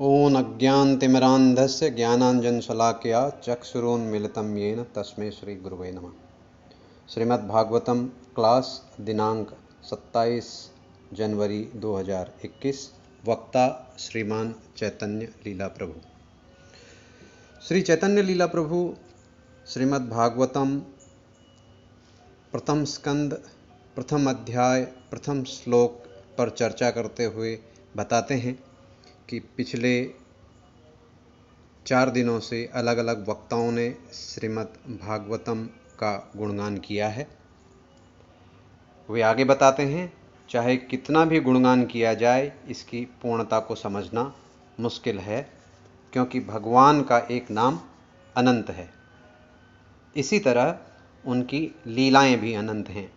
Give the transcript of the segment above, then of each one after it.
ॐ अज्ञानतिमिरान्धस्य ज्ञानाञ्जनशलाकया चक्षुरुन्मीलितं येन तस्मै श्रीगुरुवे नमः। श्रीमद्भागवतम क्लास दिनांक 27 जनवरी 2021। वक्ता श्रीमान चैतन्य लीला प्रभु। श्री चैतन्य लीला प्रभु श्रीमद्भागवतम प्रथम स्कंद प्रथम अध्याय प्रथम श्लोक पर चर्चा करते हुए बताते हैं कि पिछले 4 दिनों से अलग अलग वक्ताओं ने श्रीमद् भागवतम का गुणगान किया है। वे आगे बताते हैं, चाहे कितना भी गुणगान किया जाए इसकी पूर्णता को समझना मुश्किल है, क्योंकि भगवान का एक नाम अनंत है। इसी तरह उनकी लीलाएं भी अनंत हैं।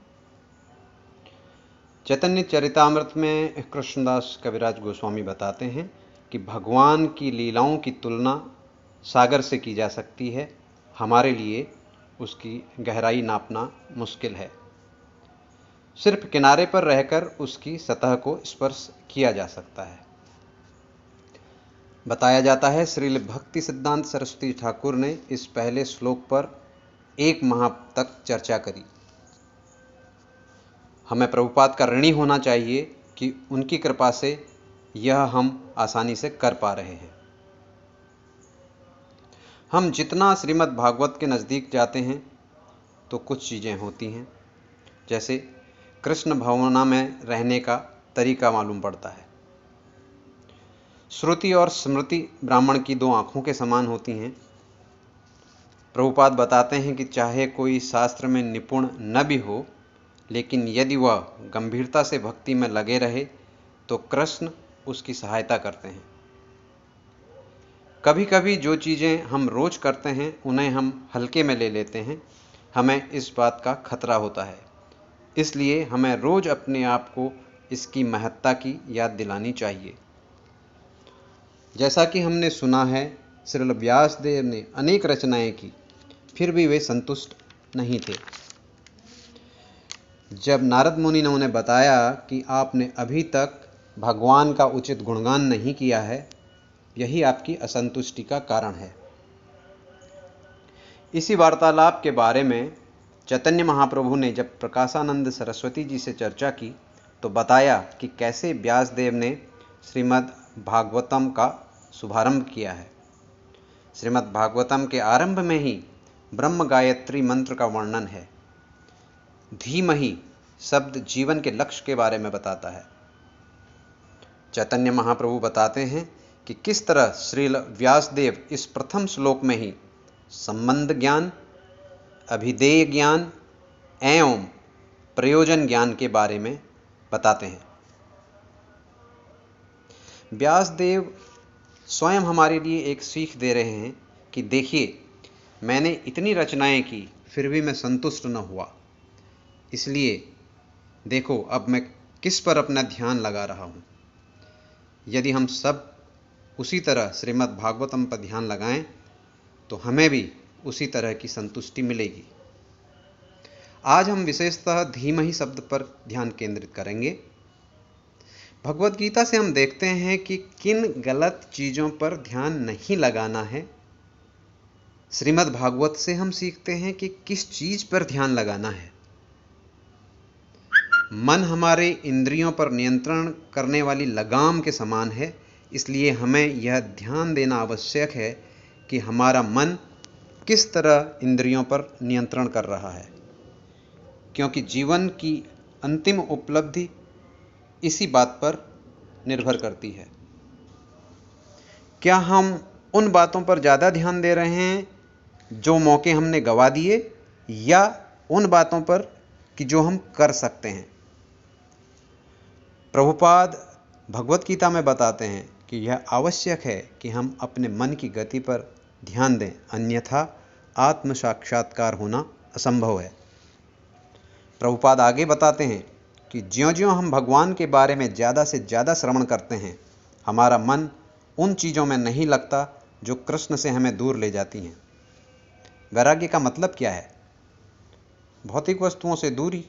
चैतन्य चरितामृत में कृष्णदास कविराज गोस्वामी बताते हैं कि भगवान की लीलाओं की तुलना सागर से की जा सकती है। हमारे लिए उसकी गहराई नापना मुश्किल है। सिर्फ किनारे पर रहकर उसकी सतह को स्पर्श किया जा सकता है। बताया जाता है, श्रील भक्ति सिद्धांत सरस्वती ठाकुर ने इस पहले श्लोक पर 1 माह तक चर्चा करी। हमें प्रभुपाद का ऋणी होना चाहिए कि उनकी कृपा से यह हम आसानी से कर पा रहे हैं। हम जितना श्रीमद् भागवत के नज़दीक जाते हैं तो कुछ चीज़ें होती हैं, जैसे कृष्ण भावना में रहने का तरीका मालूम पड़ता है। श्रुति और स्मृति ब्राह्मण की 2 आँखों के समान होती हैं। प्रभुपाद बताते हैं कि चाहे कोई शास्त्र में निपुण न भी हो, लेकिन यदि वह गंभीरता से भक्ति में लगे रहे तो कृष्ण उसकी सहायता करते हैं। कभी कभी जो चीज़ें हम रोज करते हैं उन्हें हम हल्के में ले लेते हैं। हमें इस बात का खतरा होता है, इसलिए हमें रोज अपने आप को इसकी महत्ता की याद दिलानी चाहिए। जैसा कि हमने सुना है, श्रील व्यासदेव ने अनेक रचनाएं की, फिर भी वे संतुष्ट नहीं थे। जब नारद मुनि ने उन्हें बताया कि आपने अभी तक भगवान का उचित गुणगान नहीं किया है, यही आपकी असंतुष्टि का कारण है। इसी वार्तालाप के बारे में चैतन्य महाप्रभु ने जब प्रकाशानंद सरस्वती जी से चर्चा की तो बताया कि कैसे व्यासदेव ने श्रीमद् भागवतम का शुभारंभ किया है। श्रीमद् भागवतम के आरंभ में ही ब्रह्म गायत्री मंत्र का वर्णन है। धीमहि शब्द जीवन के लक्ष्य के बारे में बताता है। चैतन्य महाप्रभु बताते हैं कि किस तरह श्रील व्यासदेव इस प्रथम श्लोक में ही संबंध ज्ञान, अभिधेय ज्ञान एवं प्रयोजन ज्ञान के बारे में बताते हैं। व्यासदेव स्वयं हमारे लिए एक सीख दे रहे हैं कि देखिए, मैंने इतनी रचनाएं की फिर भी मैं संतुष्ट न हुआ, इसलिए देखो अब मैं किस पर अपना ध्यान लगा रहा हूँ। यदि हम सब उसी तरह श्रीमद् भागवतम पर ध्यान लगाएं तो हमें भी उसी तरह की संतुष्टि मिलेगी। आज हम विशेषतः धीमहि शब्द पर ध्यान केंद्रित करेंगे। भगवद गीता से हम देखते हैं कि किन गलत चीज़ों पर ध्यान नहीं लगाना है। श्रीमद् भागवत से हम सीखते हैं कि किस चीज़ पर ध्यान लगाना है। मन हमारे इंद्रियों पर नियंत्रण करने वाली लगाम के समान है, इसलिए हमें यह ध्यान देना आवश्यक है कि हमारा मन किस तरह इंद्रियों पर नियंत्रण कर रहा है, क्योंकि जीवन की अंतिम उपलब्धि इसी बात पर निर्भर करती है। क्या हम उन बातों पर ज़्यादा ध्यान दे रहे हैं जो मौके हमने गंवा दिए, या उन बातों पर कि जो हम कर सकते हैं। प्रभुपाद भगवत गीता में बताते हैं कि यह आवश्यक है कि हम अपने मन की गति पर ध्यान दें, अन्यथा आत्म साक्षात्कार होना असंभव है। प्रभुपाद आगे बताते हैं कि ज्यों-ज्यों हम भगवान के बारे में ज़्यादा से ज़्यादा श्रवण करते हैं, हमारा मन उन चीज़ों में नहीं लगता जो कृष्ण से हमें दूर ले जाती हैं। वैराग्य का मतलब क्या है? भौतिक वस्तुओं से दूरी,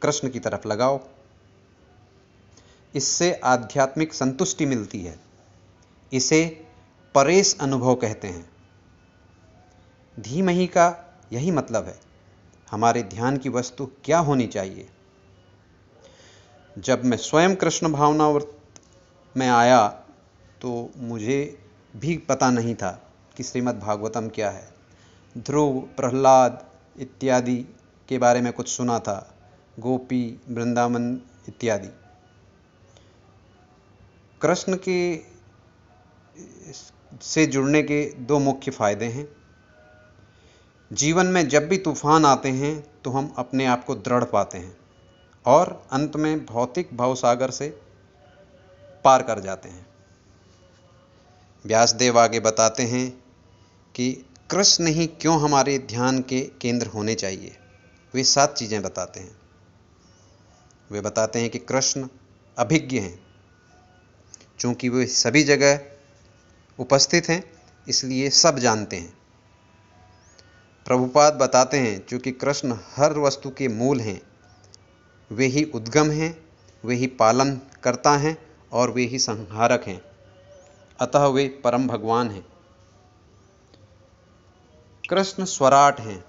कृष्ण की तरफ लगाओ। इससे आध्यात्मिक संतुष्टि मिलती है। इसे परेश अनुभव कहते हैं। धीमहि का यही मतलब है। हमारे ध्यान की वस्तु क्या होनी चाहिए? जब मैं स्वयं कृष्ण भावनाव्रत में आया तो मुझे भी पता नहीं था कि श्रीमद् भागवतम क्या है। ध्रुव, प्रहलाद इत्यादि के बारे में कुछ सुना था, गोपी, वृंदावन इत्यादि। कृष्ण के से जुड़ने के दो मुख्य फायदे हैं। जीवन में जब भी तूफान आते हैं तो हम अपने आप को दृढ़ पाते हैं और अंत में भौतिक भवसागर से पार कर जाते हैं। व्यासदेव आगे बताते हैं कि कृष्ण ही क्यों हमारे ध्यान के केंद्र होने चाहिए। वे 7 चीज़ें बताते हैं। वे बताते हैं कि कृष्ण अभिज्ञ हैं, चूँकि वे सभी जगह उपस्थित हैं इसलिए सब जानते हैं। प्रभुपाद बताते हैं चूँकि कृष्ण हर वस्तु के मूल हैं, वे ही उद्गम हैं, वे ही पालन करता हैं और वे ही संहारक हैं, अतः वे परम भगवान हैं। कृष्ण स्वराट हैं,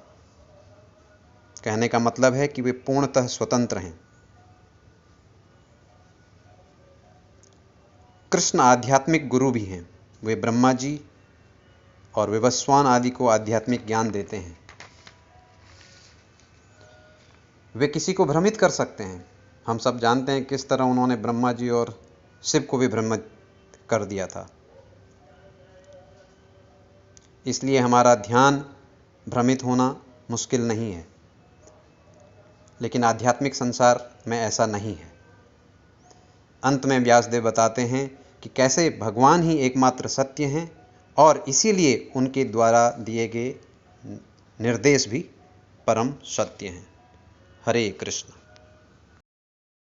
कहने का मतलब है कि वे पूर्णतः स्वतंत्र हैं। कृष्ण आध्यात्मिक गुरु भी हैं। वे ब्रह्मा जी और विवस्वान आदि को आध्यात्मिक ज्ञान देते हैं। वे किसी को भ्रमित कर सकते हैं। हम सब जानते हैं किस तरह उन्होंने ब्रह्मा जी और शिव को भी भ्रमित कर दिया था। इसलिए हमारा ध्यान भ्रमित होना मुश्किल नहीं है, लेकिन आध्यात्मिक संसार में ऐसा नहीं है। अंत में व्यासदेव बताते हैं कि कैसे भगवान ही एकमात्र सत्य हैं और इसीलिए उनके द्वारा दिए गए निर्देश भी परम सत्य हैं। हरे कृष्ण।